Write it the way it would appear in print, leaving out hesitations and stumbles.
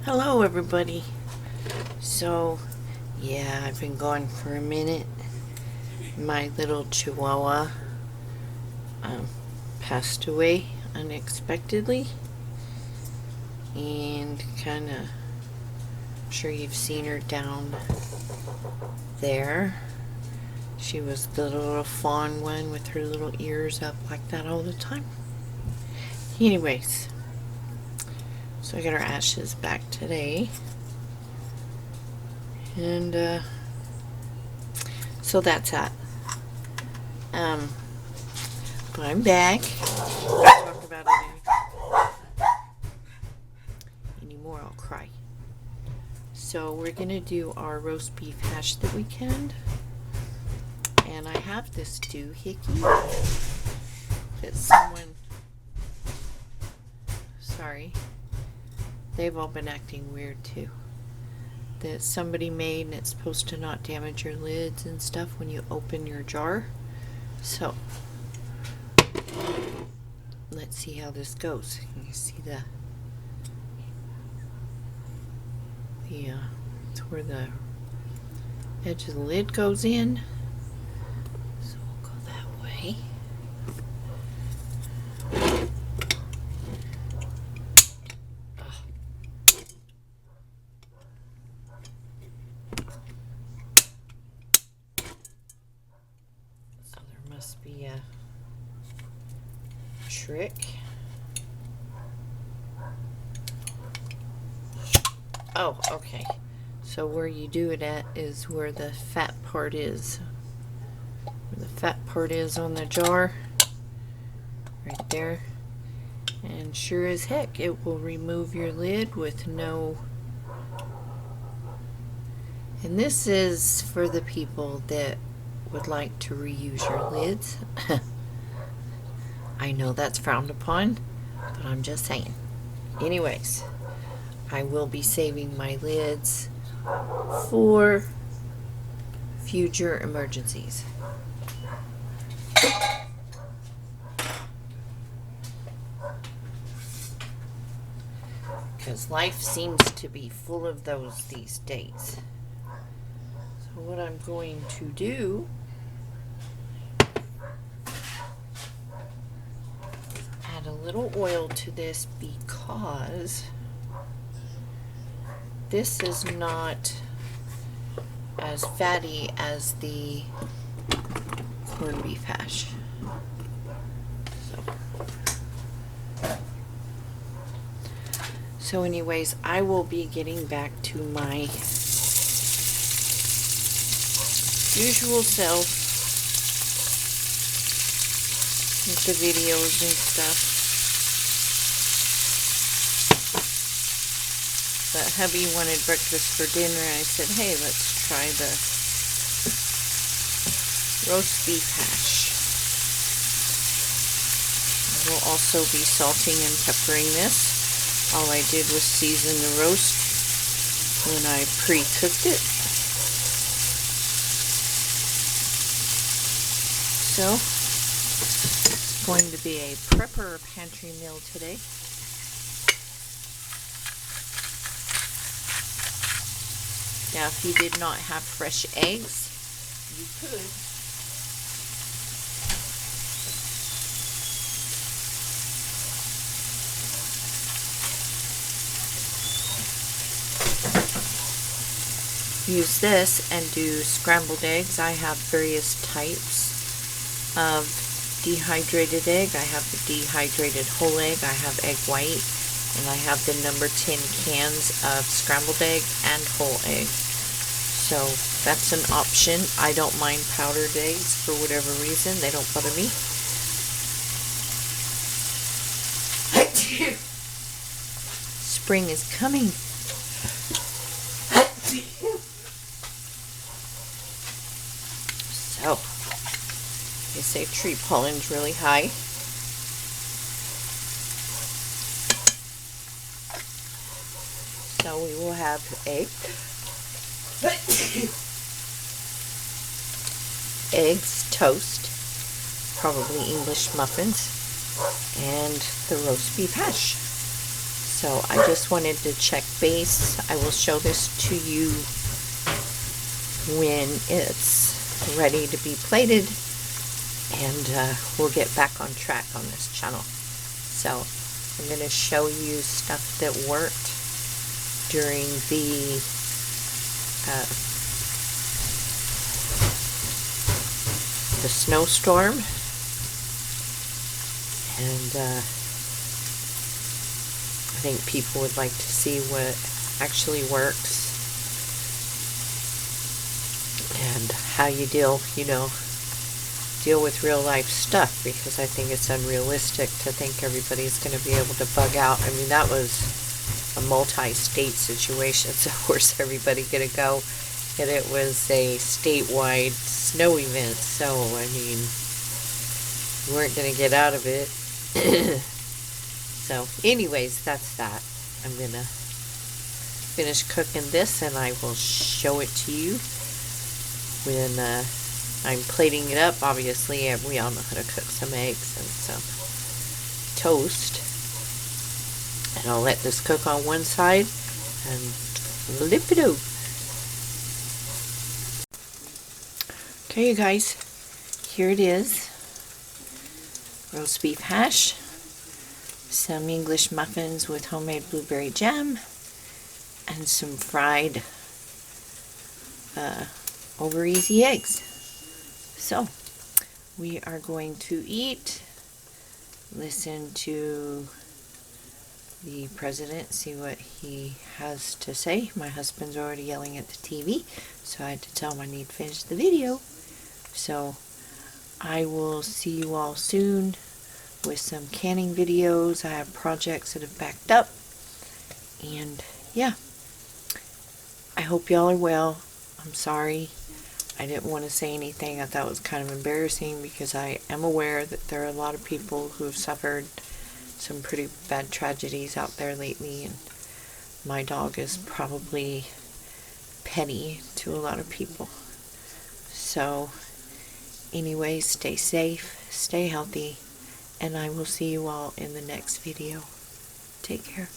Hello everybody. So yeah, I've been gone for a minute. My little chihuahua passed away unexpectedly, and I'm sure you've seen her down there. She was the little fawn one with her little ears up like that all the time. Anyways, so I got her ashes back today. And so that's that. But I'm back. I'll talk about it anymore, I'll cry. So we're gonna do our roast beef hash the weekend. And I have this doohickey that sorry, they've all been acting weird too. That somebody made, and it's supposed to not damage your lids and stuff when you open your jar. So let's see how this goes. You see it's where the edge of the lid goes in. So we'll go that way. Must be a trick. Oh, okay. So where you do it at is where the fat part is. Where the fat part is on the jar. Right there. And sure as heck, it will remove your lid with no... And this is for the people that would like to reuse your lids. I know that's frowned upon, but I'm just saying. Anyways, I will be saving my lids for future emergencies. Because life seems to be full of those these days. So what I'm going to do, add a little oil to this because this is not as fatty as the corned beef hash. So anyways, I will be getting back to my usual self with the videos and stuff. But hubby wanted breakfast for dinner, and I said, hey, let's try the roast beef hash. I will also be salting and peppering this. All I did was season the roast when I pre-cooked it. So, it's going to be a prepper pantry meal today. Now, if you did not have fresh eggs, you could use this and do scrambled eggs. I have various types of dehydrated egg. I have the dehydrated whole egg, I have egg white, and I have the number 10 cans of scrambled egg and whole egg. So that's an option. I don't mind powdered eggs for whatever reason. They don't bother me. Spring is coming. So, they say tree pollen's really high. So we will have eggs, toast, probably English muffins, and the roast beef hash. So I just wanted to check base. I will show this to you when it's ready to be plated, and we'll get back on track on this channel. So I'm going to show you stuff that worked during the snowstorm, and I think people would like to see what actually works and how you deal with real life stuff, because I think it's unrealistic to think everybody's going to be able to bug out. I mean, that was a multi-state situation, so where's everybody going to go? And it was a statewide snow event, so I mean, you weren't going to get out of it. So anyways, that's that. I'm going to finish cooking this, and I will show it to you when I'm plating it up. Obviously, we all know how to cook some eggs and some toast. And I'll let this cook on one side and flip it over. Okay, you guys, here it is. Roast beef hash, some English muffins with homemade blueberry jam, and some fried over easy eggs. So we are going to eat, listen to the president, see what he has to say. My husband's already yelling at the TV, so I had to tell him I need to finish the video. So I will see you all soon with some canning videos. I have projects that have backed up, and yeah, I hope y'all are well. I'm sorry I didn't want to say anything. I thought it was kind of embarrassing, because I am aware that there are a lot of people who have suffered some pretty bad tragedies out there lately, and my dog is probably petty to a lot of people. So anyway, stay safe, stay healthy, and I will see you all in the next video. Take care.